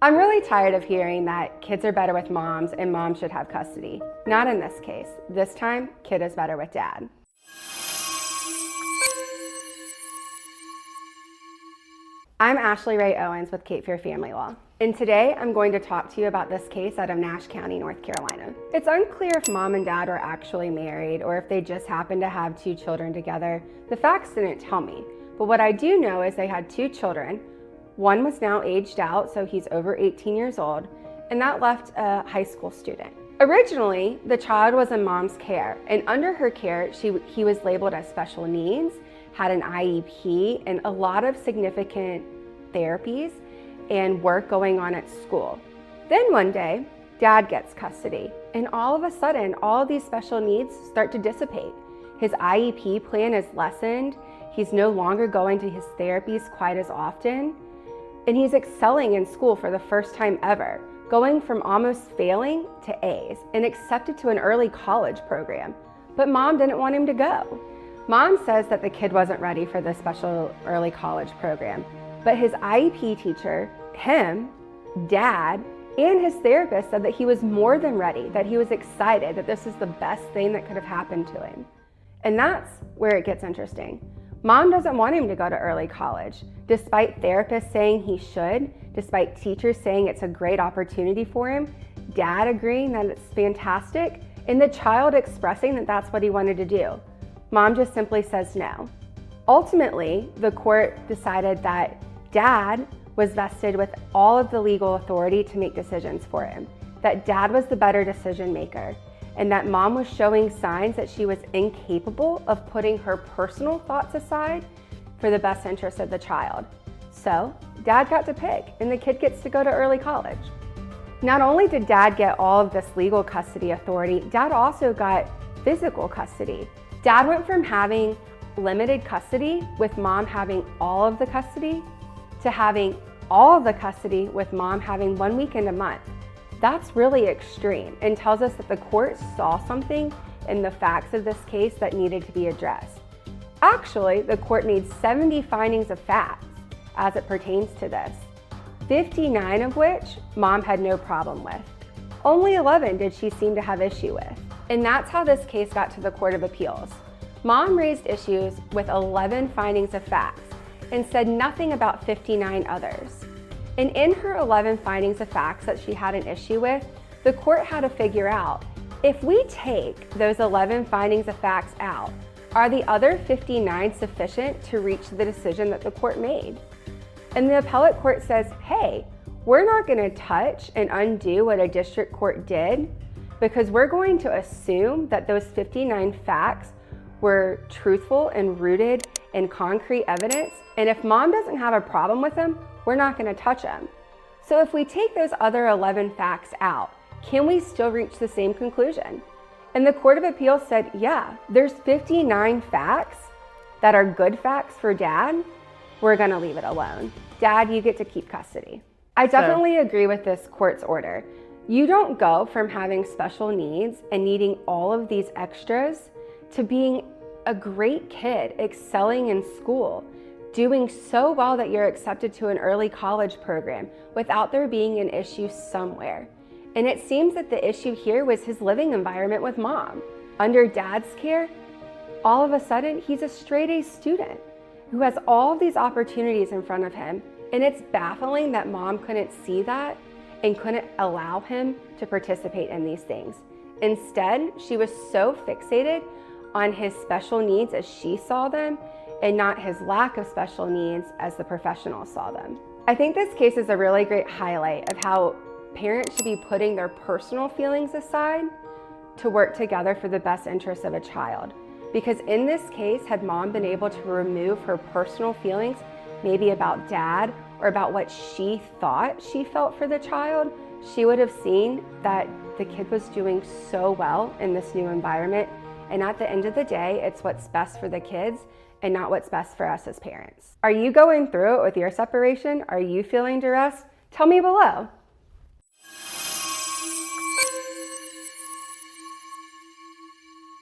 I'm really tired of hearing that kids are better with moms and moms should have custody. Not in this case. This time, kid is better with dad. I'm Ashley Ray Owens with Cape Fear Family Law, and today I'm going to talk to you about this case out of Nash County, North Carolina. It's unclear if mom and dad were actually married or if they just happened to have 2 children together. The facts didn't tell me, but what I do know is they had 2 children. One was now aged out, so he's over 18 years old, and that left a high school student. Originally, the child was in mom's care, and under her care, he was labeled as special needs, had an IEP, and a lot of significant therapies and work going on at school. Then one day, dad gets custody, and all of a sudden, all of these special needs start to dissipate. His IEP plan is lessened, he's no longer going to his therapies quite as often, and he's excelling in school for the first time ever, going from almost failing to A's and accepted to an early college program. But mom didn't want him to go. Mom says that the kid wasn't ready for the special early college program, but his IEP teacher, him, dad, and his therapist said that he was more than ready, that he was excited, that this is the best thing that could have happened to him. And that's where it gets interesting. Mom doesn't want him to go to early college, despite therapists saying he should, despite teachers saying it's a great opportunity for him, dad agreeing that it's fantastic, and the child expressing that that's what he wanted to do. Mom just simply says no. Ultimately, the court decided that dad was vested with all of the legal authority to make decisions for him, that dad was the better decision maker, and that mom was showing signs that she was incapable of putting her personal thoughts aside for the best interest of the child. So dad got to pick, and the kid gets to go to early college. Not only did dad get all of this legal custody authority, dad also got physical custody. Dad went from having limited custody with mom having all of the custody to having all of the custody with mom having 1 weekend a month. That's really extreme and tells us that the court saw something in the facts of this case that needed to be addressed. Actually, the court needs 70 findings of facts as it pertains to this, 59 of which mom had no problem with. Only 11 did she seem to have issue with. And that's how this case got to the Court of Appeals. Mom raised issues with 11 findings of facts and said nothing about 59 others. And in her 11 findings of facts that she had an issue with, the court had to figure out, if we take those 11 findings of facts out, are the other 59 sufficient to reach the decision that the court made? And the appellate court says, hey, we're not going to touch and undo what a district court did because we're going to assume that those 59 facts were truthful and rooted in concrete evidence. And if mom doesn't have a problem with them, we're not going to touch them. So if we take those other 11 facts out, can we still reach the same conclusion? And the Court of Appeals said, yeah, there's 59 facts that are good facts for dad. We're going to leave it alone. Dad, you get to keep custody. I definitely agree with this court's order. You don't go from having special needs and needing all of these extras to being a great kid, excelling in school, doing so well that you're accepted to an early college program without there being an issue somewhere. And it seems that the issue here was his living environment with mom. Under dad's care, all of a sudden, he's a straight A student who has all of these opportunities in front of him. And it's baffling that mom couldn't see that and couldn't allow him to participate in these things. Instead, she was so fixated on his special needs as she saw them and not his lack of special needs as the professionals saw them. I think this case is a really great highlight of how parents should be putting their personal feelings aside to work together for the best interest of a child. Because in this case, had mom been able to remove her personal feelings, maybe about dad or about what she thought she felt for the child, she would have seen that the kid was doing so well in this new environment. And at the end of the day, it's what's best for the kids and not what's best for us as parents. Are you going through it with your separation? Are you feeling duress? Tell me below.